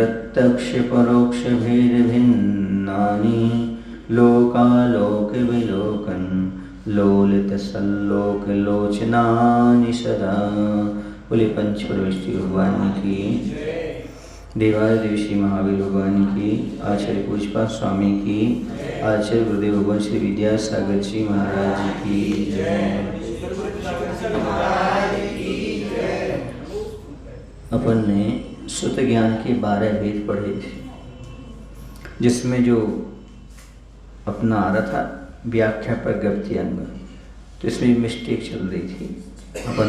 प्रत्यक्ष परोक्ष भेद भिन्नानि लोकालोक विलोकन लोलित सल्लोक लोचनानि सदा। बोले पंचपरमेश्वरी भगवान की, देवादिदेव श्री महावीर भगवान की, आचार्य पूजपा स्वामी की, आचार्य गुरुदेव भगवान श्री विद्यासागर जी महाराज की जय। अपन ने सुत ज्ञान के 12 वेद पढ़े थे, जिसमें जो अपना आ रहा था व्याख्या पर गप्ति अंग, तो इसमें मिस्टेक चल रही थी। अपन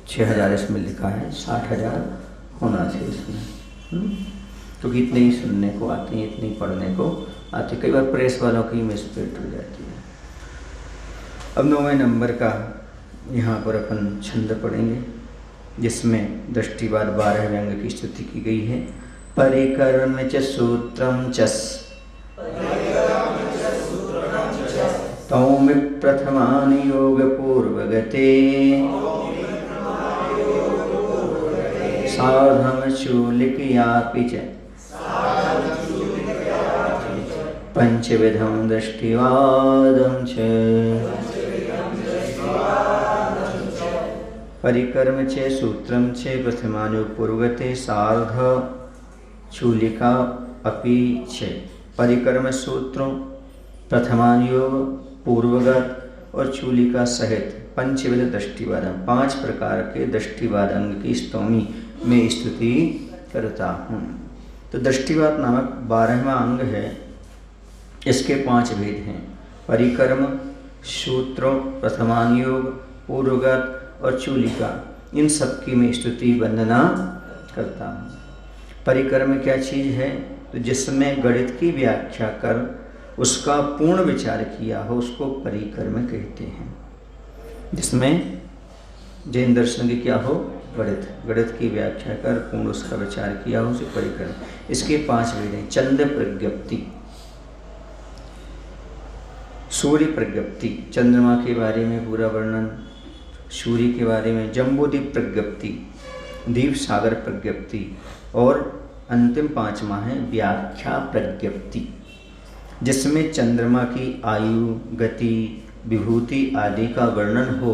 6000 इसमें लिखा है, 60,000 होना चाहिए इसमें, क्योंकि इतने ही सुनने को आते हैं, इतने ही पढ़ने को आते। कई बार प्रेस वालों की मिसप्रिंट हो जाती है। अब 9वें नंबर का यहाँ पर अपन छंद पढ़ेंगे, जिसमें दृष्टिवाद 12वें अंग की स्तुति की गई है। परिकर्म च सूत्रम चस तौमि प्रथमानि योग पूर्वगते साधम चूलिकयापि च पंचविधं दृष्टिवादं च। परिकर्म चे सूत्रम चे प्रथमानि पूर्वगते सार्ध चूलिका अपि च। परिकर्म सूत्रों, प्रथमान योग, पूर्वगत और चूलिका सहित पंचविध दृष्टिवादम, 5 प्रकार के दृष्टिवाद अंग की स्तोमी में स्तुति करता हूँ। तो दृष्टिवाद नामक 12वां अंग है, इसके 5 भेद हैं। परिकर्म, सूत्रों, प्रथमान योग, पूर्वगत और चूलिका, इन सब की मैं स्तुति वंदना करता हूँ। परिकर्म क्या चीज़ है? तो जिसमें गणित की व्याख्या कर उसका पूर्ण विचार किया हो, उसको परिकर्म कहते हैं। जिसमें जैन दर्शन की क्या हो? गणित की व्याख्या कर पूर्ण उसका विचार किया हो, उसे परिकर्म। इसके 5 वेद हैं। चंद्र प्रज्ञप्ति, सूर्य प्रज्ञप्ति, चंद्रमा के बारे में पूरा वर्णन, सूर्य के बारे में, जम्बूद्वीप प्रज्ञप्ति, दीप सागर प्रज्ञप्ति, और अंतिम 5वां है व्याख्या प्रज्ञप्ति, जिसमें चंद्रमा की आयु, गति, विभूति आदि का वर्णन हो,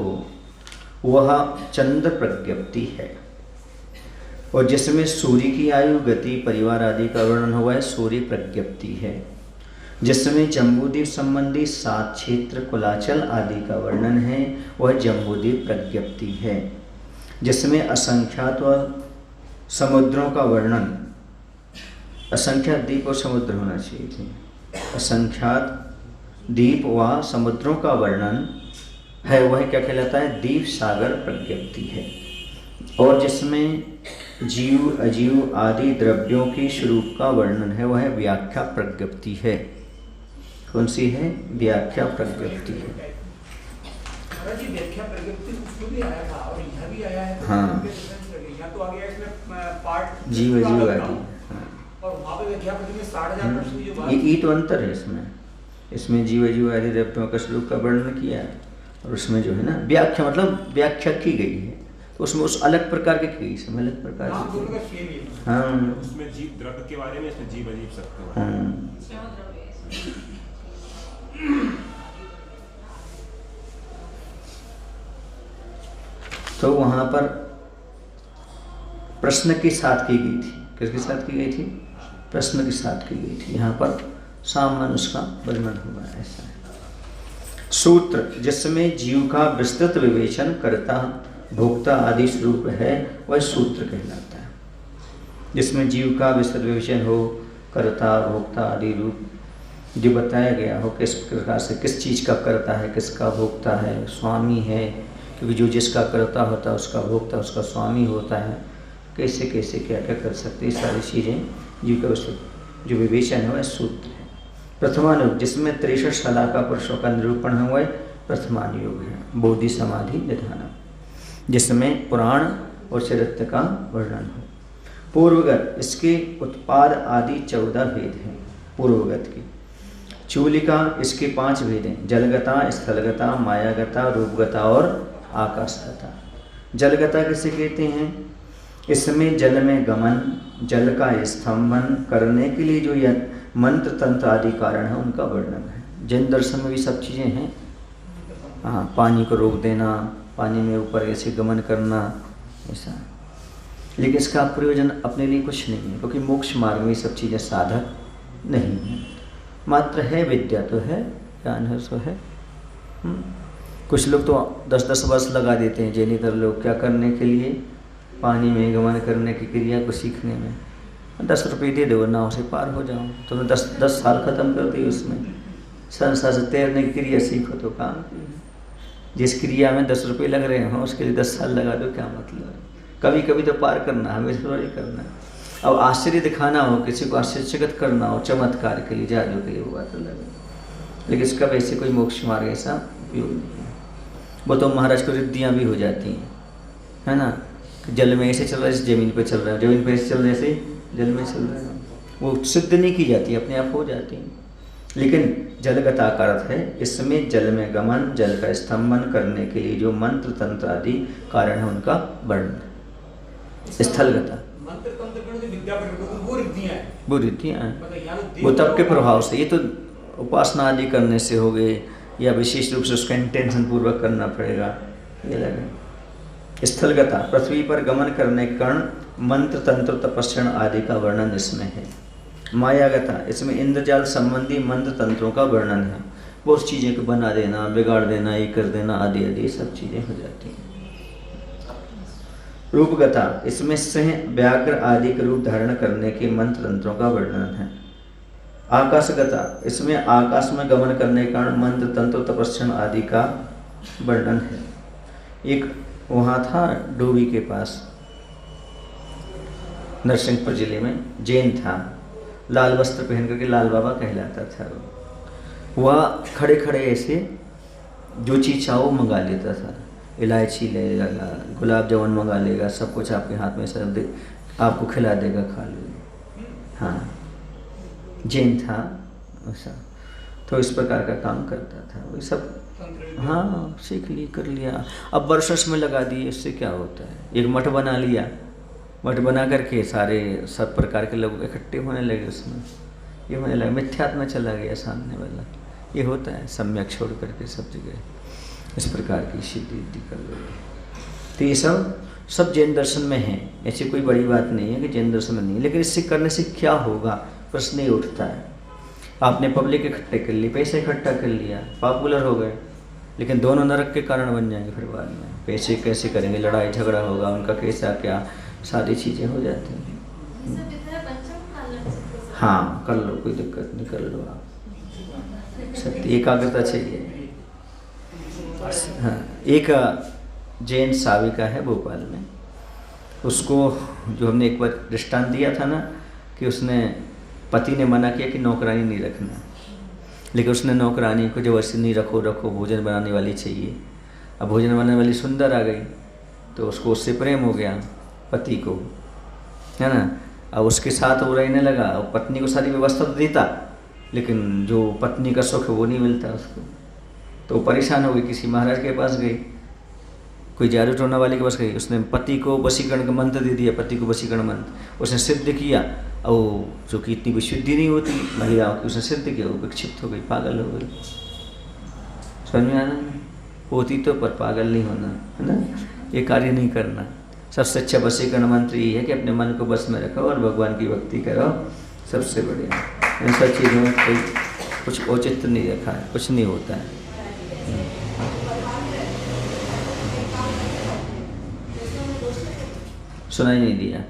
वह चंद्र प्रज्ञप्ति है। और जिसमें सूर्य की आयु, गति, परिवार आदि का वर्णन हुआ है, सूर्य प्रज्ञप्ति है। जिसमें जम्बूद्वीप संबंधी 7 क्षेत्र, कुलाचल आदि का वर्णन है, वह जम्बूद्वीप प्रज्ञप्ति है। जिसमें असंख्यात समुद्रों का वर्णन, असंख्यात द्वीप और समुद्र होना चाहिए थे, असंख्यात द्वीप व समुद्रों का वर्णन है, वह क्या कहलाता है? दीप सागर प्रज्ञप्ति है। और जिसमें जीव, अजीव आदि द्रव्यों की स्वरूप का वर्णन है, वह व्याख्या प्रज्ञप्ति है। कौन सी है? व्याख्या प्रज्ञप्ति है। व्याख्या प्रज्ञप्ति उसको भी आया था और यहाँ भी आया है। हाँ, यहाँ तो आ गया इसमें पार्ट जीव अजीव आदि, और वहाँ पे व्याख्या प्रज्ञप्ति में 60,000 प्रश्न की जो बात, ये तो अंतर है इसमें जीव अजीव आदि द्रव्यों का स्वरूप का वर्णन किया है, और उसमें जो है ना व्याख्या, मतलब व्याख्या की गई है, तो उसमें उस अलग प्रकार के की, इसमें अलग प्रकार की। हाँ, उसमें जीव द्रव्य के बारे में, इसमें जीव अजीव सकते हैं। हाँ, तो वहाँ पर प्रश्न के साथ की गई थी। किसके साथ की गई थी? प्रश्न के साथ की गई थी। यहाँ पर सामान्य उसका वर्णन हुआ है, ऐसा है। सूत्र, जिसमें जीव का विस्तृत विवेचन करता भोक्ता आदि स्वरूप है, वह सूत्र कहलाता है। जिसमें जीव का विस्तृत विवेचन हो, कर्ता भोक्ता आदि रूप जो बताया गया हो, किस प्रकार से, किस चीज़ का कर्ता है, किसका भोक्ता है, स्वामी है, क्योंकि जो जिसका कर्ता होता है उसका भोक्ता, उसका स्वामी होता है, कैसे कैसे क्या क्या कर सकते हैं, सारी चीज़ें जीव का विस्तृत जो विवेचन है वह सूत्र है। प्रथमानुग, जिसमें 63 शलाका पुरुषों का निरूपण हुआ है, प्रथमानुयोग है। बोधि समाधि निधानम, जिसमें पुराण और चरित्र का वर्णन हो। पूर्वगत, इसके उत्पाद आदि 14 भेद हैं पूर्वगत की। चूलिका, इसके 5 भेद हैं, जलगता, स्थलगता, मायागता, रूपगता और आकाशगता। जलगता किसे कहते हैं? इसमें जल में गमन, जल का स्तंभन करने के लिए जो यह मंत्र तंत्र आदि कारण है उनका वर्णन है। जैन दर्शन में भी सब चीज़ें हैं। हाँ, पानी को रोक देना, पानी में ऊपर ऐसे गमन करना, ऐसा। लेकिन इसका प्रयोजन अपने लिए कुछ नहीं है, क्योंकि मोक्ष मार्ग में ये सब चीज़ें साधक नहीं है। मात्र है, विद्या तो है, ज्ञान है, सो है। कुछ लोग तो 10-10 वर्ष लगा देते हैं, जैनीतर लोग, क्या करने के लिए? पानी में गमन करने की क्रिया को सीखने में। 10 रुपये दे दो, नाव से पार हो जाओ। तुमने 10 साल खत्म कर दिए उसमें। संसार से तैरने की क्रिया सीखो तो काम की है। जिस क्रिया में 10 रुपये लग रहे हों उसके लिए 10 साल लगा दो, क्या मतलब है? कभी कभी तो पार करना है, हमें थोड़ा ही करना है। अब आश्चर्य दिखाना हो, किसी को आश्चर्यचकित करना हो, चमत्कार के लिए, जादू के लिए, वो बात अलग है। लेकिन इसका वैसे कोई मोक्ष मार्ग ऐसा उपयोग नहीं है। वो तो महाराज को रिद्धियाँ भी हो जाती हैं, है ना? जल में ऐसे चल रहा है, जैसे जमीन पे चल रहा है, जमीन पे ऐसे चल रहा है, ऐसे जल में चल रहा है। वो सिद्ध नहीं की जाती, अपने आप हो जाती हैं। लेकिन जलगता का अर्थ है इसमें जल में गमन, जल का स्तंभन करने के लिए जो मंत्र तंत्र आदि कारण है उनका वर्णन। स्थलगता मंत्र तंत्र गण जो विद्या प्रकट वो रिद्धियां हैं, वो रिद्धियां हैं, वो तब के प्रभाव से। ये तो उपासना आदि करने से हो गए, या विशेष रूप से उसका इंटेंशन पूर्वक करना पड़ेगा, ये लगे। स्थलगता पृथ्वी पर गमन करने के कारण मंत्र तंत्र तपस्या आदि का वर्णन इसमें है। मायागता इसमें इंद्रजाल संबंधी मंत्र तंत्रों का वर्णन है। बहुत चीज़ें को बना देना, बिगाड़ देना, ये कर देना, आदि आदि सब चीज़ें हो जाती हैं। रूपगता इसमें सिंह, व्याघ्र आदि के रूप धारण करने के मंत्र तंत्रों का वर्णन है। आकाशगता इसमें आकाश में गमन करने के कारण मंत्र तंत्र तपस्या आदि का वर्णन है। एक वहाँ था डोभी के पास, नरसिंहपुर जिले में, जैन था, लाल वस्त्र पहन करके लाल बाबा कहलाता था। वह खड़े खड़े ऐसे जो चीज़ चाहो मंगा लेता था। इलायची लेगा, गुलाब जामुन मंगा लेगा, सब कुछ आपके हाथ में सब दे, आपको खिला देगा, खा लो। हाँ, जैन था ऐसा। तो इस प्रकार का काम करता था वो सब। हाँ, सीख ली, कर लिया। अब वर्षस में लगा दिए, इससे क्या होता है? एक मठ बना लिया, मठ बना करके सारे सब प्रकार के लोग इकट्ठे होने लगे उसमें। ये होने लगा, मिथ्यात्म चला गया सामने वाला। ये होता है, सम्यक छोड़ करके सब जगह इस प्रकार की सिद्धि कर लोगे। तो ये सब जैन दर्शन में है, ऐसी कोई बड़ी बात नहीं है कि जैन दर्शन में नहीं। लेकिन इससे करने से क्या होगा, प्रश्न ही उठता है। आपने पब्लिक इकट्ठे कर ली, पैसे इकट्ठा कर लिया, पॉपुलर हो गए, लेकिन दोनों नरक के कारण बन जाएंगे फिर बाद में। पैसे कैसे करेंगे, लड़ाई झगड़ा होगा, उनका कैसा क्या, सारी चीज़ें हो जाती हैं। हाँ, कर लो, कोई दिक्कत नहीं, कर लो आप। सत्य एकाग्रता चाहिए। हाँ, एक जैन साविका है भोपाल में, उसको जो हमने एक बार दृष्टांत दिया था ना, कि उसने पति ने मना किया कि नौकरानी नहीं रखना, लेकिन उसने नौकरानी को जबरदस्ती नहीं रखो, भोजन बनाने वाली चाहिए। अब भोजन बनाने वाली सुंदर आ गई, तो उसको उससे प्रेम हो गया, पति को, है ना। अब उसके साथ वो रहने लगा, और पत्नी को सारी व्यवस्था तो देता, लेकिन जो पत्नी का सुख वो नहीं मिलता उसको। तो परेशान हो गई, किसी महाराज के पास गई, कोई जादू टोना वाले के पास गई। उसने पति को वशीकरण का मंत्र दे दिया, पति को वशीकरण मंत्र उसने सिद्ध किया, और जो कि इतनी विशुद्धि नहीं होती महिलाओं की, उसने सिद्ध किया, वो विक्षिप्त हो गई, पागल हो गई। समझ में आना? होती तो पर पागल नहीं होना, है ना, ये कार्य नहीं करना। सबसे अच्छा वशीकरण मंत्र ये है कि अपने मन को बस में रखो और भगवान की भक्ति करो, सबसे बढ़िया। ऐसा चीज़ों में कोई कुछ औचित्य नहीं रखा है, कुछ नहीं होता है। सुनाई नहीं दिया।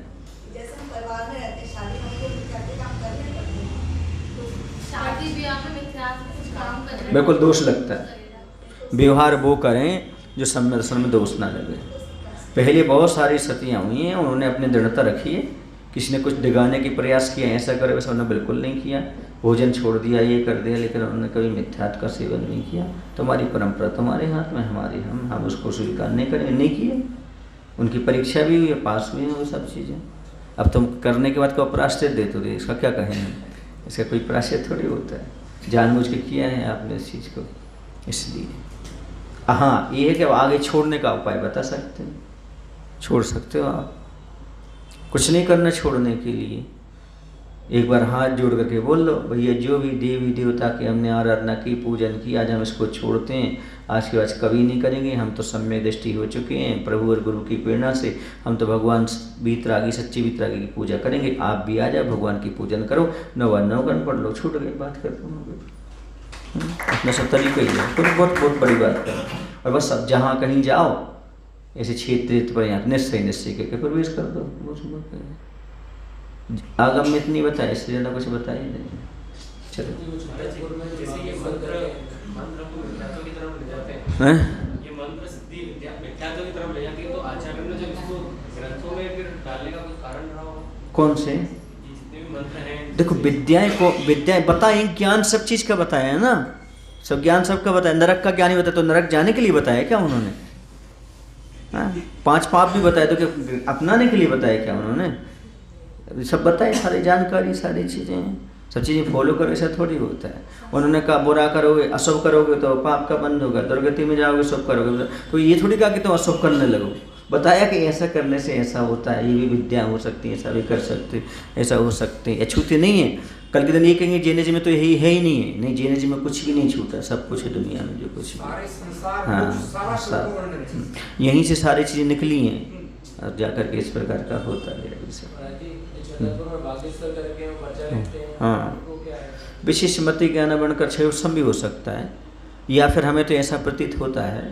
बिल्कुल दोष लगता है। व्यवहार वो करें जो समय दर्शन में दोष ना लगे। पहले बहुत सारी सतियाँ हुई हैं, उन्होंने अपनी दृढ़ता रखी है। किसी ने कुछ दिगाने की प्रयास किया, ऐसा करे, वैसा उन्होंने बिल्कुल नहीं किया। भोजन छोड़ दिया, ये कर दिया, लेकिन उन्होंने कभी मिथ्यात्व का सेवन नहीं किया। तुम्हारी परंपरा तुम्हारे हाथ में, हमारी हम उसको स्वीकार नहीं करें, नहीं किए। उनकी परीक्षा भी हुई है, पास हुई है वो सब चीज़ें। अब तुम करने के बाद को प्रायश्चित देते हो, इसका क्या कहेंगे? इसका कोई प्रायश्चित थोड़ी होता है, जानबूझ के किया है आपने इस चीज़ को, इसलिए। हाँ, ये है कि अब आगे छोड़ने का उपाय बता सकते हैं, छोड़ सकते हो आप, कुछ नहीं करना छोड़ने के लिए। एक बार हाथ जोड़ करके बोल लो, भैया जो भी देवी देवता की हमने आराधना की, पूजन की, आज हम इसको छोड़ते हैं, आज के बाद कभी नहीं करेंगे। हम तो सम्यक दृष्टि हो चुके हैं प्रभु और गुरु की प्रेरणा से, हम तो भगवान वीतरागी, सच्ची वीतरागी की पूजा करेंगे। आप भी आ जाओ, भगवान की पूजन करो, 9 पढ़ लो, छूट गई बात करते हो। अपना सब तरीका ही है, कुछ बहुत बहुत बड़ी बात करो। और बस अब जहाँ कहीं जाओ ऐसे क्षेत्र पर यहाँ निश्चय करके प्रवेश कर दो। आगम में इतनी बताया, इससे ज़्यादा कुछ बताया नहीं। चलो जैसे ये मंत्र को विद्यार्थों की तरफ ले जाते हैं, हैं? ये मंत्र सिद्धि विद्यार्थों की तरफ ले जाती है, तो आचार्यों ने जब इसको ग्रंथों में फिर डालने का कुछ कारण रहा हो? कौन से? जितने भी मंत्र हैं, देखो विद्याएं बताएं, ज्ञान सब चीज़ का बताया है ना, सब ज्ञान सबका बताया। नरक का ज्ञान ही बताया, तो नरक जाने के लिए बताया क्या उन्होंने? 5 पाप भी बताया, तो क्या अपनाने के लिए बताया क्या उन्होंने? सब बताए, सारी जानकारी, सारी चीज़ें, सब चीज़ें फॉलो करो, ऐसा थोड़ी होता है। उन्होंने कहा बुरा करोगे, अशुभ करोगे तो पाप का बंद होगा, दुर्गति में जाओगे, शुभ करोगे, तो ये थोड़ी कहा कि तुम अशुभ करने लगो। बताया कि ऐसा करने से ऐसा होता है, ये भी विद्या हो सकती है, ऐसा भी कर सकते, ऐसा हो सकते हैं। अछूते नहीं है। कल के दिन ये कहेंगे जैनिज्म में तो यही है ही नहीं है, नहीं, जैनिज्म में कुछ भी नहीं छूटा, सब कुछ है दुनिया में जो कुछ है। हाँ, यहीं से सारी चीज़ें निकली हैं और जाकर के इस प्रकार का होता है। हाँ, विशेष मति ज्ञान बनकर क्षयोत्सम भी हो सकता है, या फिर हमें तो ऐसा प्रतीत होता है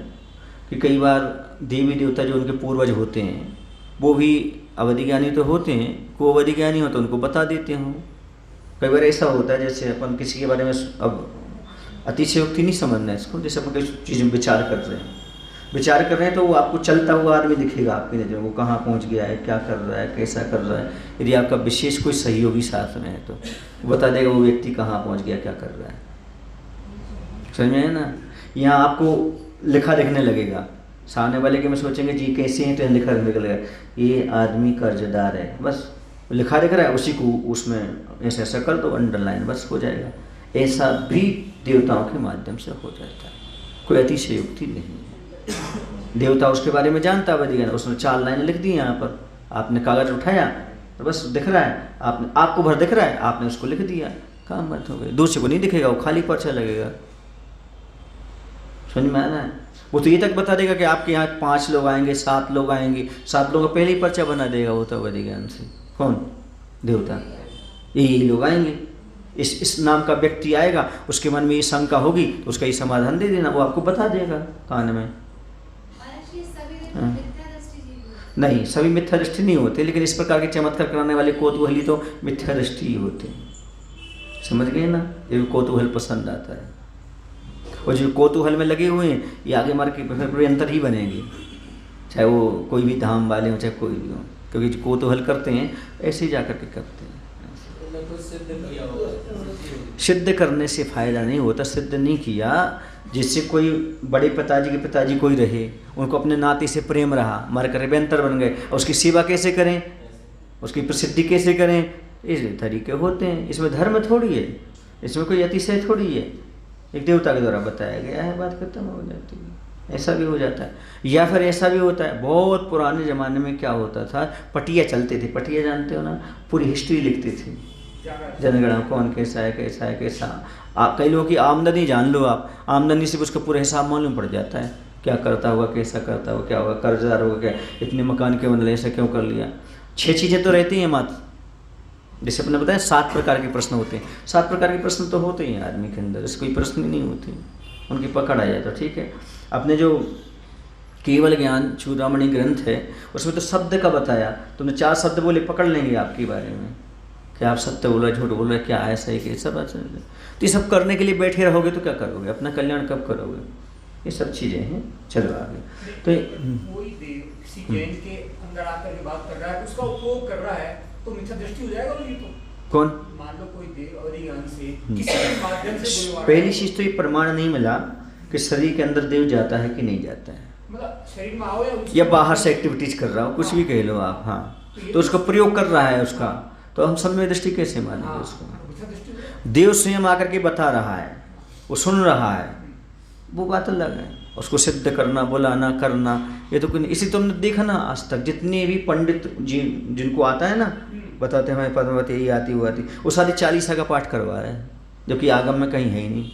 कि कई बार देवी देवता जो उनके पूर्वज होते हैं वो भी अवधि ज्ञानी तो होते हैं, को अवधि ज्ञानी हो तो उनको बता देते हों। कई बार ऐसा होता है जैसे अपन किसी के बारे में, अब अतिशयोक्ति नहीं समझना इसको, जैसे अपन किसी चीज़ में विचार कर रहे हैं तो वो आपको चलता हुआ आदमी दिखेगा आपकी नज़र में, वो कहाँ पहुँच गया है, क्या कर रहा है, कैसा कर रहा है। यदि आपका विशेष कोई सहयोगी साथ में है तो वो बता देगा वो व्यक्ति कहाँ पहुँच गया, क्या कर रहा है। समझ में है ना? यहाँ आपको लिखा दिखने लगेगा, सामने वाले के में सोचेंगे जी कैसे हैं, तो लिखा दिखने लगेगा ये आदमी कर्जदार है, बस लिखा दिख रहा है, उसी को उसमें ऐसा ऐसा कर दो, अंडरलाइन, बस हो जाएगा। ऐसा भी देवताओं के माध्यम से हो जाता है, कोई अतिशयोक्ति नहीं है। देवता उसके बारे में जानता है, उसने 4 लाइनें लिख दी यहाँ पर, आपने कागज उठाया तो बस दिख रहा है, आपको भर दिख रहा है, आपने उसको लिख दिया, काम बात हो गई। दूसरे को नहीं दिखेगा, वो खाली पर्चा लगेगा। समझ में आना है? वो तो ये तक बता देगा कि आपके यहाँ 5 लोग आएंगे, 7 लोग आएंगे, 7 लोगों का पहले ही पर्चा बना देगा वो तो अवधि ज्ञान से। कौन? देवता। यही लोग आएंगे, इस नाम का व्यक्ति आएगा, उसके मन में ये शंका होगी तो उसका ये समाधान दे देना, वो आपको बता देगा कान में। नहीं, सभी मिथ्या दृष्टि नहीं होते, लेकिन इस प्रकार के चमत्कार कराने वाले कौतूहली तो मिथ्या दृष्टि ही होते हैं। समझ गए ना? ये कौतूहल पसंद आता है, और जो कौतूहल में लगे हुए हैं ये आगे मार के निरंतर ही बनेंगे, चाहे वो कोई भी धाम वाले हों, चाहे कोई भी हो, क्योंकि जो कौतूहल करते हैं ऐसे ही जा कर के करते हैं। सिद्ध करने से फायदा नहीं होता, सिद्ध नहीं किया। जिससे कोई बड़े पिताजी के पिताजी कोई रहे, उनको अपने नाते से प्रेम रहा, मर कर बेंतर बन गए, और उसकी सेवा कैसे करें, उसकी प्रसिद्धि कैसे करें, इस तरीके होते हैं। इसमें धर्म थोड़ी है, इसमें कोई अतिशय थोड़ी है, एक देवता के द्वारा बताया गया है, बात खत्म हो जाती है। ऐसा भी हो जाता है, या फिर ऐसा भी होता है, बहुत पुराने ज़माने में क्या होता था, पटिया चलते थे, पटिया जानते हो ना, पूरी हिस्ट्री लिखते थे, जनगणना कौन कैसा है कैसा है कैसा। कई लोगों की आमदनी जान लो आप, आमदनी से उसका पूरा हिसाब मालूम पड़ जाता है, क्या करता होगा, कैसा करता होगा, क्या होगा, कर्जदार होगा क्या, इतने मकान क्यों बन, ऐसा क्यों कर लिया। 6 चीज़ें तो रहती हैं मात्र, जैसे अपने बताया 7 प्रकार के प्रश्न होते हैं। 7 प्रकार के प्रश्न तो होते ही हैं आदमी के अंदर, इससे कोई प्रश्न ही नहीं होती, उनकी पकड़ आ जाता। ठीक है, अपने जो केवल ज्ञान चूड़ामणि ग्रंथ है उसमें तो शब्द का बताया, तुमने 4 शब्द बोले, पकड़ लेंगे आपके बारे में, क्या आप सत्य बोल रहे, झूठ बोल रहे, क्या है सही के सब। तो ये सब करने के लिए बैठे रहोगे तो क्या करोगे, अपना कल्याण कब करोगे, ये सब चीज़ें हैं। चलो आगे। तो कोई देव किसी जैन के अंदर आकर के बात कर रहा है, उसका उपयोग कर रहा है, तो मिथ्या दृष्टि हो जाएगा। ये तो कौन? मान लो कोई देव अवधि ज्ञान से किसी के माध्यम से बुलवा, पहली चीज़ तो ये प्रमाण नहीं मिला कि शरीर के अंदर देव जाता है कि नहीं जाता है, मतलब शरीर में आओ या बाहर से एक्टिविटीज कर रहा हो, कुछ भी कह लो आप। हाँ, तो उसका प्रयोग कर रहा है उसका, तो हम सम्यक दृष्टि कैसे मानेंगे उसको? देव स्वयं आकर के बता रहा है, वो सुन रहा है, वो बात अलग है। उसको सिद्ध करना, बुलाना, करना, ये तो कोई, इसी तुमने देखा ना आज तक जितने भी पंडित जी जिनको आता है ना, बताते हैं हमें पद्मावती यही आती वो आती, वो सारी 40 का पाठ करवा रहे हैं, जबकि आगम में कहीं है ही नहीं,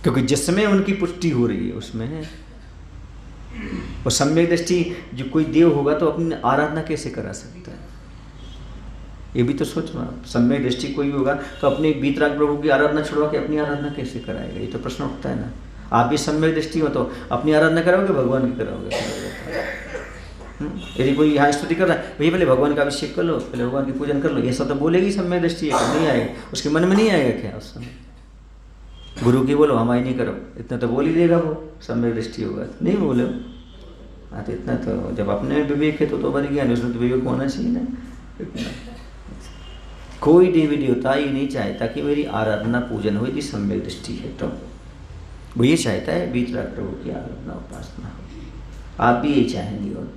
क्योंकि जिसमें उनकी पुष्टि हो रही है उसमें है। और सम्यक दृष्टि जो कोई देव होगा तो अपनी आराधना कैसे करा सकता है, ये भी तो सोचना। सम्यक दृष्टि कोई होगा तो अपने वीतराग प्रभु की आराधना छुड़वा के अपनी आराधना कैसे कराएगा, ये तो प्रश्न उठता है ना। आप भी सम्यक दृष्टि हो तो अपनी आराधना कराओगे, भगवान की कराओगे? यदि कोई यहाँ स्तुति कर रहा है, भैया पहले भगवान का अभिषेक कर लो, पहले भगवान की पूजन कर लो, ये सब तो बोलेगी सम्यक दृष्टि है, नहीं आएगा उसके मन में, नहीं आएगा क्या उस समय? गुरु की बोलो हमारी नहीं करो, इतना तो बोल ही देगा वो, सम्यक दृष्टि होगा तो नहीं बोलो। हाँ तो इतना तो जब अपने विवेक है तो बन गया, उसमें तो विवेक होना चाहिए ना। कोई देवी देवता ही नहीं चाहता कि मेरी आराधना पूजन हो, यदि सम्यक दृष्टि है तो वो ये चाहता है वीतराग प्रभु की आराधना उपासना हो। आप भी यही चाहेंगे, और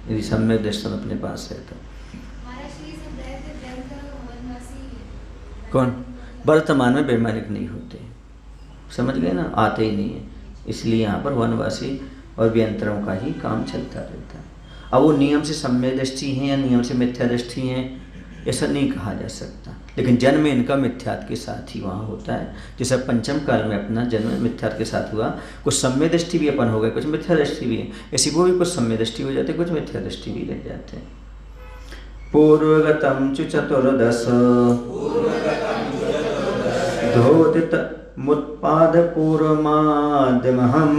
यदि सम्यक दर्शन अपने पास है तो। कौन? वर्तमान में वैमानिक नहीं होते, समझ गए ना, आते ही नहीं है, इसलिए यहाँ पर वनवासी और व्यंतरों का ही काम चलता रहता है। अब वो नियम से सम्यक दृष्टि हैं या नियम से मिथ्या दृष्टि हैं, ऐसा नहीं कहा जा सकता, लेकिन जन्म इनका मिथ्यात्व के साथ ही वहाँ होता है। जैसे पंचम काल में अपना जन्म मिथ्यात्व के साथ हुआ, कुछ सम्यक दृष्टि भी अपन हो गए, कुछ मिथ्या दृष्टि भी है, ऐसी वो भी कुछ सम्यक दृष्टि हो जाते, कुछ मिथ्या दृष्टि भी रह जाते हैं। पूर्वगतम चु चतुर्दश धोदित मुत्पाद पूर्वमाद्यमहम्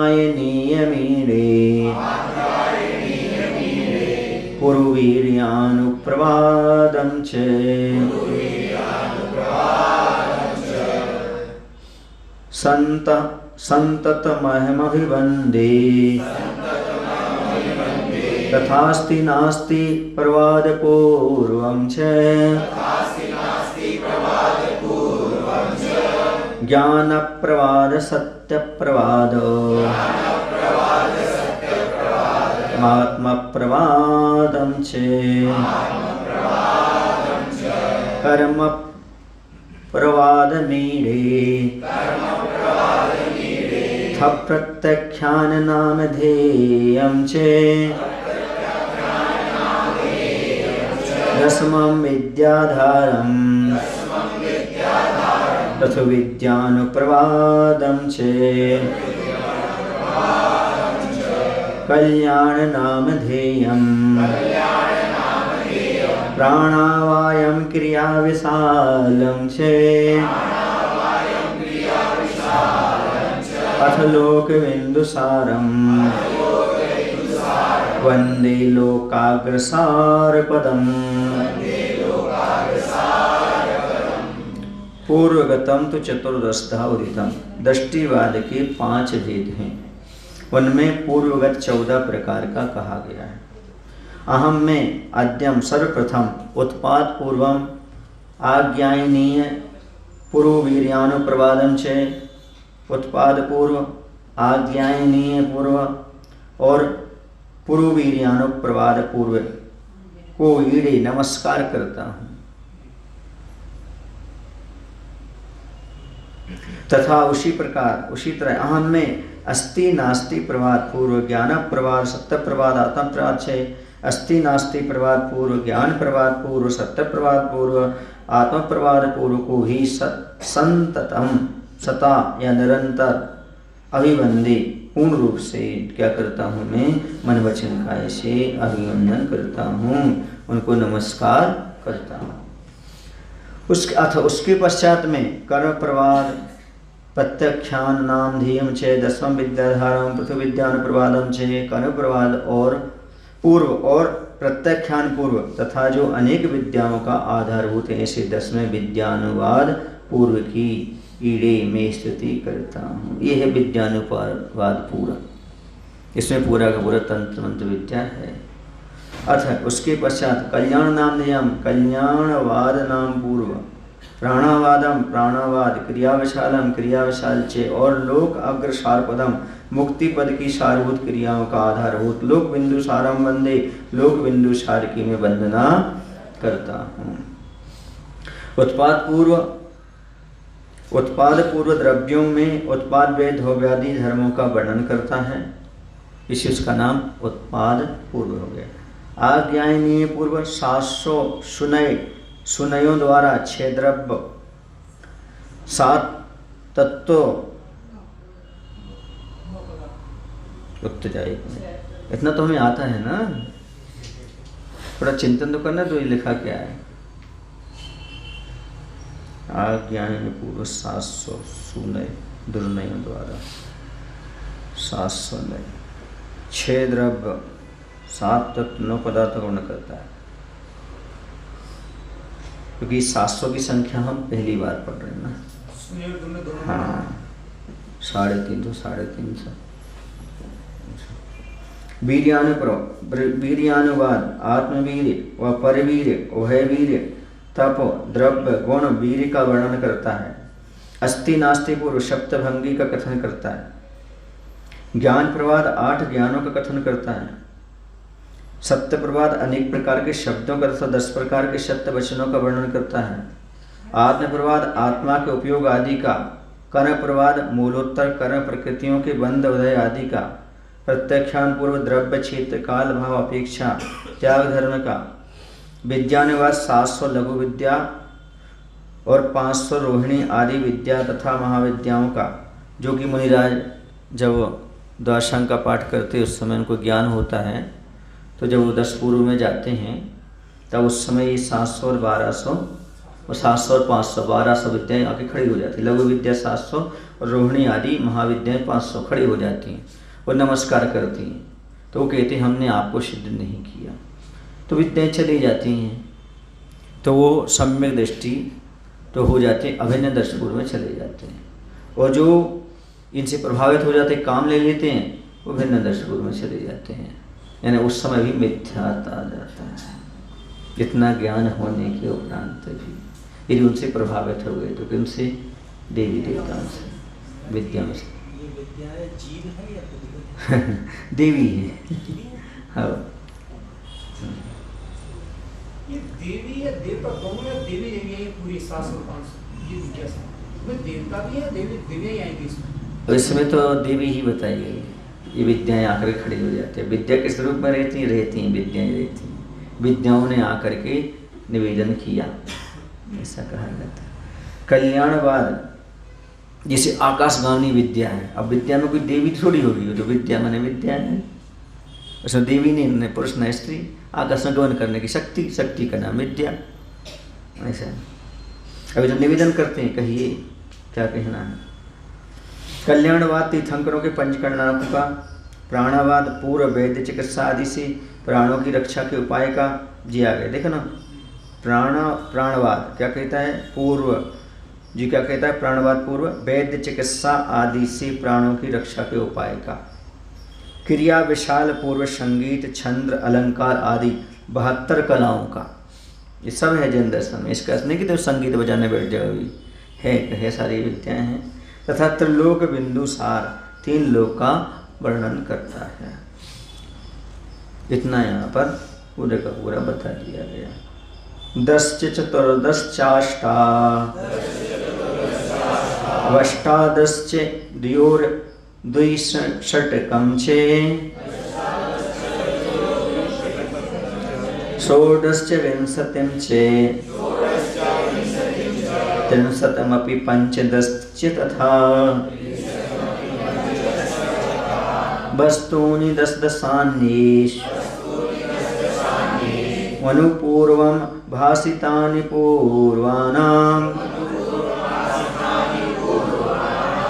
आज्ञायनीयमीरे पूर्वीर्यानुप्रवादं च संततमहमभिवन्दे तथास्ति नास्ति प्रवादपूर्वं च ज्ञानप्रवाद सत्यप्रवाद आत्मप्रवादं च कर्म प्रवादमीरे प्रत्यख्याननामधेयं च दशमं विद्याधारं तथविद्यानुप्रवादं च कल्याणनामधेयं प्राणावायं क्रियाविशालं च अथ लोकविन्दुसारं वन्दे लोकाग्रसारपदम्। पूर्वगतम तो चतुर्दशधा उदितम, दृष्टिवाद के 5 भेद हैं, उनमें पूर्वगत 14 प्रकार का कहा गया है। अहम में अद्यम सर्वप्रथम उत्पाद पूर्वम आज्ञायनीय पूर्ववीर्यानुप्रवादं च, उत्पाद पूर्व, आज्ञायनीय पूर्व और पूर्ववीर्यानुप्रवाद पूर्व को ईड़े नमस्कार करता हूँ। तथा उसी प्रकार उसी तरह अहम में अस्ति नास्ति प्रवाद पूर्व ज्ञान प्रवाद सत्य प्रवाद आत्म प्रवाद छे, अस्ति नास्ति प्रवाद पूर्व ज्ञान प्रवाद पूर्व सत्य प्रवाद पूर्व आत्म प्रवाद पूर्व को ही संततम सता या निरंतर अभिवंदे पूर्ण रूप से क्या करता हूँ, मैं मन वचन काय से अभिवंदन करता हूँ, उनको नमस्कार करता हूँ। उसके पश्चात में कर्म प्रवाद प्रत्यख्यान नाम ध्येयम च दशमं विद्याधारम पृथ्वीविद्यानुप्रवादम च कर्म प्रवाद और पूर्व और प्रत्यख्यान पूर्व तथा जो अनेक विद्याओं का आधारभूत है, ऐसे 10वें विद्यानुवाद पूर्व की ईड़े में स्तुति करता हूँ। ये है विद्यानुवाद पूरा, इसमें पूरा का पूरा तंत्र मंत्र विद्या है। अथ उसके पश्चात कल्याण नाम नियम कल्याणवाद नाम पूर्व प्राणावादम प्राणावाद क्रियाविशालम क्रियाविशाल चे और लोक अग्रसार पदम मुक्ति पद की सारभूत क्रियाओं का आधारभूत लोक बिंदु सारम वंदे लोक बिंदु सार की मैं वंदना करता हूँ। उत्पाद पूर्व द्रव्यों में उत्पाद वेद हो व्याधि धर्मों का वर्णन करता है, इसी उसका नाम उत्पाद पूर्व हो गया। आज्ञानीय पूर्व 700 सुनयों द्वारा 6 द्रव्य 7 तत्व जाएगा। इतना तो हमें आता है ना, थोड़ा चिंतन तो करना। तो ये लिखा क्या है? आज्ञानीय पूर्व 700 सुनय दुर्नयों द्वारा 700 नय 6 द्रव्य 7 तत्व 9 पदार्थों को वर्णन करता है। क्योंकि 700 की संख्या हम पहली बार पढ़ रहे हैं ना। हाँ, 350 350। वीर्यानुवाद आत्मवीर्य व परवीर्य उभयवीर्य तप द्रव्य गुण वीर्य का वर्णन करता है। अस्ति नास्ति पूर्व सप्तभंगी का कथन करता है। ज्ञान प्रवाद 8 ज्ञानों का कथन करता है। सत्य प्रवाद अनेक प्रकार के शब्दों का तथा 10 प्रकार के सत्य वचनों का वर्णन करता है। आत्म प्रवाद आत्मा के उपयोग आदि का। कर्म प्रवाद मूलोत्तर कर्म प्रकृतियों के बंध उदय आदि का। प्रत्यक्षान पूर्व द्रव्य क्षेत्र काल भाव अपेक्षा त्याग धर्म का। विद्यानुवाद 700 लघु विद्या और 500 रोहिणी आदि विद्या तथा महाविद्याओं का, जो कि मुनिराज जब द्वादशांग का पाठ करते उस समय उनको ज्ञान होता है, तो जब वो 10 पूर्व में जाते हैं तब उस समय ये 700 और 1200 और 700 और 500 1200 विद्याएँ आके खड़ी हो जाती। लघु विद्या 700 और रोहिणी आदि महाविद्याएँ 500 खड़ी हो जाती हैं और नमस्कार करती हैं। तो वो कहते हैं हमने आपको सिद्ध नहीं किया, तो विद्याएँ चली जाती हैं। तो वो सम्यक दृष्टि तो हो जाते हैं, अभिन्न दर्शपुर में चले जाते हैं। और जो इनसे प्रभावित हो जाते काम ले लेते हैं, वो भिन्न दर्शपुर में चले जाते हैं। यानी उस समय भी मिथ्यात्व आ जाता है। इतना ज्ञान होने के उपरांत भी यदि उनसे प्रभावित हो गए तो कि उनसे देवी देवताओं से विद्याओं से जीव है या देवी है। हाँ, ये देवी या देवता दोनों या देवी देवी है पूरी 700 500 ये क्या है? देवता भी है देवी देवी आएंगे इसमें। इसमें तो देवी ही बताई गई है। ये विद्याएँ आकर खड़ी हो जाती है। विद्या किस रूप में रहती हैं? विद्याएँ रहती हैं। विद्याओं ने आकर के निवेदन किया, ऐसा कहा जाता है। कल्याणवाद जैसे आकाशगामी विद्या है। अब विद्या में कोई देवी थोड़ी होगी, तो विद्या माने विद्या है। उसमें देवी नहीं, न पुरुष न स्त्री, आकाश में गमन करने की शक्ति, शक्ति का नाम विद्या। ऐसा अभी जो निवेदन करते हैं, कहिए क्या कहना है? कल्याणवाद तीर्थंकरों के पंचकर्णाओं का। प्राणवाद पूर्व वैद्य चिकित्सा आदि से प्राणों की रक्षा के उपाय का जी आ गए। देखो ना, प्राणवाद क्या कहता है? पूर्व जी क्या कहता है? प्राणवाद पूर्व वैद्य चिकित्सा आदि से प्राणों की रक्षा के उपाय का। क्रिया विशाल पूर्व संगीत छंद अलंकार आदि 72 कलाओं का। ये सब है जैन दर्शन में। इसका नहीं कि तो संगीत बजाने बैठ जाओ, है सारी विद्याएं हैं। तथा त्रिलोक बिंदुसार 3 लोक का वर्णन करता है। इतना यहाँ पर पूरे का पूरा बता दिया गया। 10 चतुर्दश चाष्टा वष्टादश द्योर द्विषट्कं चे षोडश विंशतिं चे त्रिंशतमपि पंचदश तथा वस्तूनि 10 दशान्येष अनुपूर्वं भासितानि पूर्वाणां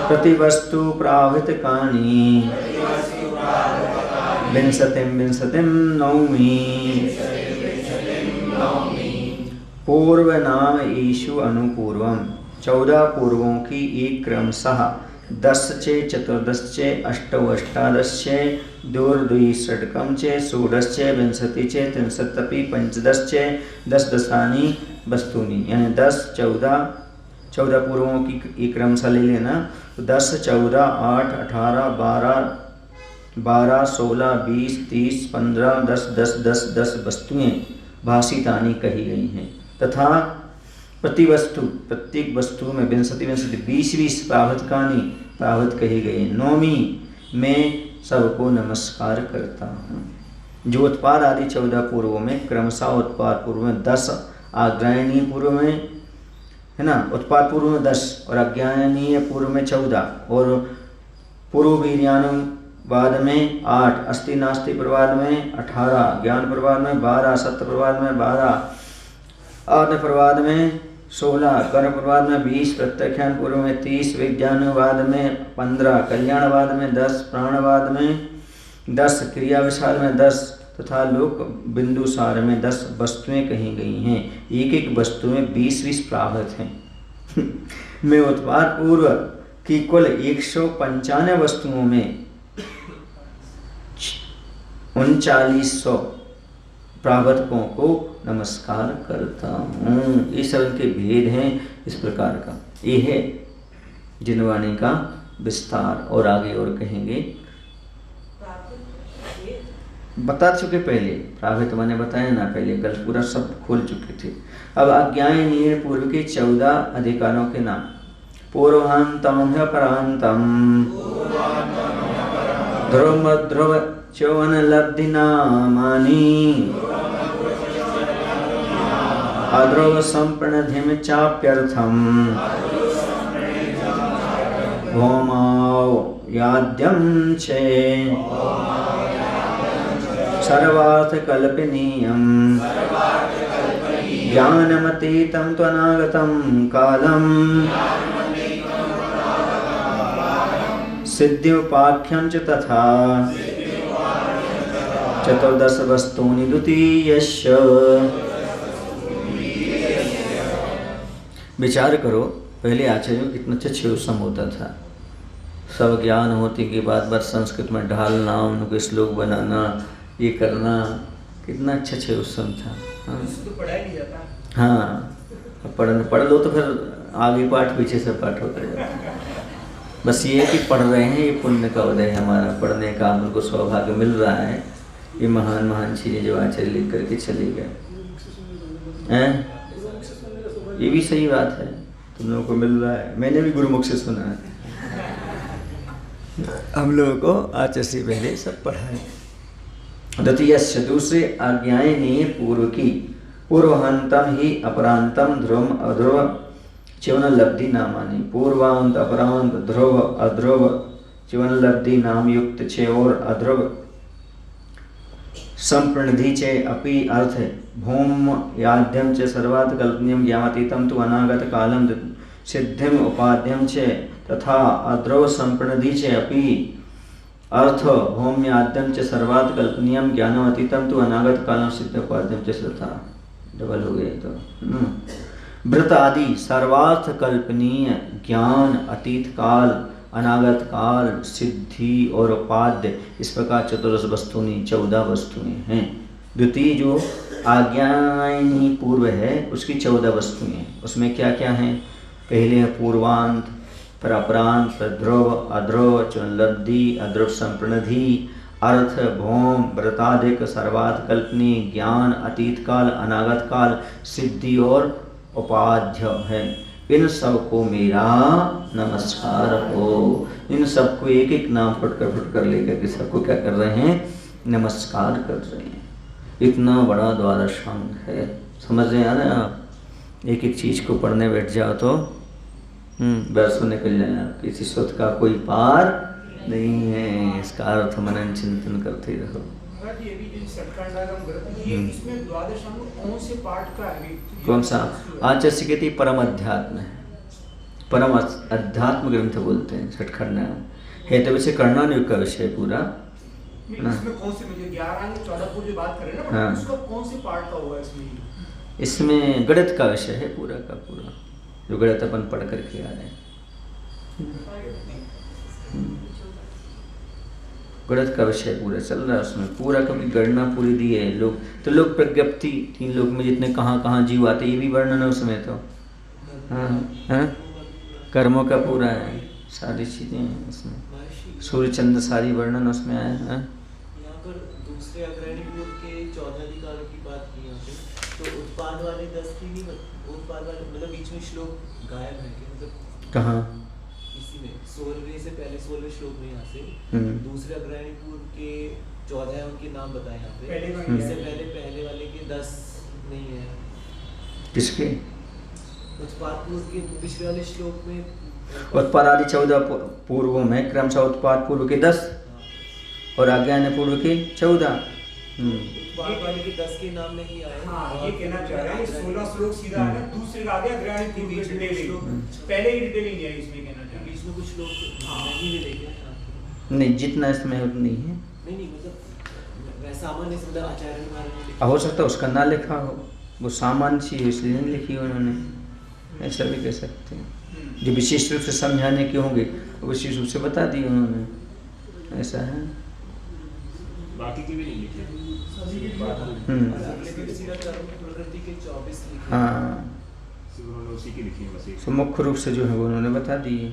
प्रतिवस्तु प्रावृतकानि विंशतिं नौमि। पूर्व नाम ईशु अनुपूर्वम 14 पूर्वों की एक क्रमशः 10 चे चतुर्दश चे अष्टौ अष्टादश चे द्विषट्कं चे षोडश चे विंशति चे त्रिंशतपि पंचदश चे 10 दशानि वस्तूनि। यानी 10 14 पूर्वों की एक क्रमशः ले लेना, तो 10 14 8 18 12 16 20 30 15 10 10 10 10 वस्तुएं भाषितानी कही गई हैं। तथा प्रत्येक वस्तु में विंशति 20 प्रावधानी प्रावध कही गई। नौमी मैं सबको नमस्कार करता हूँ। जो उत्पाद आदि 14 पूर्वों में क्रमशः उत्पाद पूर्व में 10, आग्रायणीय पूर्व में है ना, उत्पाद पूर्व में 10 और अज्ञानीय पूर्व में 14 और पूर्व वीर्यानुवाद में 8, अस्ति नास्ति प्रवाद में 18, ज्ञान प्रवाद में 12, सत्य प्रवाद में 12, आत्म प्रवाद में 16, कर्म प्रवाद में 20, प्रत्याख्यान पूर्व में 30, विज्ञानवाद में 15, कल्याणवाद में 10, प्राणवाद में 10, क्रिया विशाल में 10 तथा लोक बिंदुसार में 10 वस्तुएं कही गई हैं। एक एक वस्तु में 20 प्रावध हैं। मैं उत्पाद पूर्व की कुल 195 वस्तुओं में 3900 प्रावधकों को नमस्कार करता हूँ। ये सब इनके भेद हैं इस प्रकार का। ये है जिनवाणी का विस्तार और आगे और कहेंगे। बता चुके पहले, प्रावृत मैंने बताया ना पहले, कल पूरा सब खोल चुके थे। अब अज्ञानीय पूर्व के 14 अधिकारों के नाम। पूर्वांतम अपरांतम ध्रुव ध्रुव चौवन लब्धि नामानि अध्रुव संप्रणधिम चाप्यर्थम भौमाव याद्यम चे सर्वार्थ कल्पनीयम ज्ञानमतीतं त्वनागतं कालम सिद्ध्युपाख्यं च तथा 14 वस्तूनि द्वितीयस्य। विचार करो, पहले आचार्यों कितना अच्छा छेउसम होता था। सब ज्ञान होते के बाद बस संस्कृत में ढालना, उनको श्लोक बनाना, ये करना, कितना अच्छा छेउसम था। हाँ, तो पढ़ाई नहीं जाता। हाँ, पढ़ लो तो फिर आगे पाठ पीछे से पाठ होता जाता। बस ये है कि पढ़ रहे हैं, ये पुण्य का उदय है हमारा, पढ़ने का हमको सौभाग्य मिल रहा है। ये महान महान चीज़ें जो आचार्य लिख करके चले गए हैं, ये भी सही बात है, तुम लोगों को मिल रहा है। मैंने भी गुरुमुख से सुना है। हम लोगों को आचार्य से पहले सब पढ़ा है। द्वितीयस्य दूसरे आज्ञायनीय पूर्व की पूर्वांतम ही अपरांतम ध्रुव अध्रुव चिवन लब्धि नामानि। पूर्वांत अपरांत ध्रुव अध्रुव चिवन लब्धि नाम युक्त छे और अध्रुव संप्रणधि चे अपि अर्थ भूम याद्यम च सर्वात् कल्पनीयम ज्ञातीतम तु अनागत कालम सिद्धिम उपाद्यम चे तथा अध्रुव संप्रणधि चे अपि अर्थ भौम्याद्यम च सर्वात् कल्पनीयम ज्ञानम अतीतम तो अनागत कालम सिद्ध उपाद्यम च तथा। डबल हो गया तो व्रत आदि सर्वार्थ कल्पनीय ज्ञान अतीत काल अनागत काल सिद्धि और उपाद्य, इस प्रकार 14 वस्तुएं 14 वस्तुएं हैं। द्वितीय जो आज्ञायनी पूर्व है उसकी 14 वस्तुएं, उसमें क्या क्या हैं? पहले है पूर्वांत, फिर अपरांत, फिर ध्रुव अध्रुव चुनलब्धि अध्रुव संप्रणधि अर्थ भौम व्रताधिक सर्वार्थ कल्पनीय ज्ञान अतीत काल अनागत काल सिद्धि और उपाध्य है। इन सबको मेरा नमस्कार हो। इन सबको एक एक नाम फुट कर लेकर के सबको क्या कर रहे हैं? नमस्कार कर रहे हैं। इतना बड़ा द्वादश अंग है, समझ रहे हैं आप? एक एक चीज को पढ़ने बैठ जाओ तो बरसों निकल जाए आपके। इसी स्वत का कोई पार नहीं है। इसका अर्थ मनन चिंतन करते रहो। इसमें द्वादश अंग कौन से पाठ का है? कौन सा? आचार्य से कहती परम अध्यात्म है, परम अध्यात्म ग्रंथ बोलते हैं छठखंड है। तो वैसे कर्णानुग का विषय पूरा इसमें कौन से 11 अंग 14 पूर्व जो बात कर रहे हैं ना, उसका कौन से पाठ का होगा इसमें? इसमें गणित का विषय है पूरा का पूरा, जो गणित अपन पढ़ करके आ रहे हैं। गणित का विषय पूरा चल रहा है उसमें, पूरा कभी गणना पूरी दी है। लोग तो लोग प्रज्ञप्ति 3 लोग में जितने कहाँ जीव आते, ये भी वर्णन है उसमें। तो हाँ, कर्मों का पूरा है, सारी चीज़ें हैं उसमें। सूर्य चंद्र सारी वर्णन उसमें आया है। पर दूसरे अग्रणी पूर्व के 14 अधिकारों की बात की यहाँ पे, तो उत्पाद वाले 10 की नहीं, उत्पाद वाले मतलब बीच में श्लोक गायब है कि मतलब कहाँ? इसी में 16वें से पहले 16वें श्लोक में यहाँ से दूसरे अग्रणी पूर्व के 14 है, उनके नाम बताए यहाँ पे। पहले का इससे पहले वाले के 10 नहीं है। किसके? उत्पाद पूर्व के पिछले वाले श्लोक में उत्पाद आदि 14 पूर्वों में क्रमशः उत्पाद पूर्व के 10 और आज्ञान पूर्व के 14। उत्पाद वाले के 10 के नाम नहीं आए। हाँ, ये कहना चाह रहे हैं 16 श्लोक सीधा है ना, दूसरे का आगे अग्रणी पूर्व की डिटेलिंग, पहले ही डिटेलिंग है इसमें, कहना चाह रहे हैं। बीच में कुछ श्लोक नहीं मिले क्या? नहीं, जितना इसमें उतनी है। नहीं मतलब वैसा सामान्य शब्द आचार्य ने बारे में लिखा। हो सकता है उसका ना लिखा हो, वो सामान्य चीज है इसलिए नहीं लिखी उन्होंने, ऐसा भी कह सकते हैं। जो विशेष रूप से समझाने के होंगे वो विशेष रूप से बता दिए उन्होंने, ऐसा है। बाकी की भी नहीं लिखी। लेकिन सीधा कर्म प्रकृति के 24 लिखे। हाँ, सिर्फ उन्होंने उसी की लिखी है बस एक। तो मुख्य रूप से जो है वो उन्होंने बता दिए।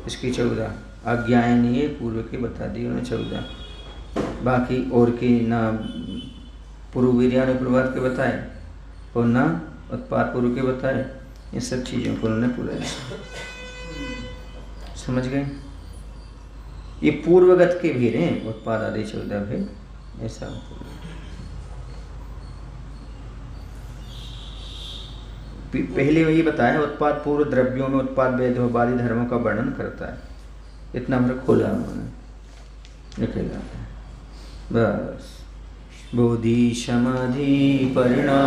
इसकी 14 आज्ञाएं पूर्व के बता दिए उन्होंने 14, बाकी और के ना पूर्व वीर्यानुप्रवाद के बताए और ना उत्पाद पूर्व के बताए। इन सब चीज़ों को उन्होंने पूरा समझ गए। ये पूर्वगत के भी रहे उत्पाद आदि 14 भी, ऐसा पहले ये बताया उत्पाद पूर्व द्रव्यों में उत्पाद वैधवादी धर्मों का वर्णन करता है, इतना भर खोला उन्होंने, निकला बस। बोधि समाधि परिणाम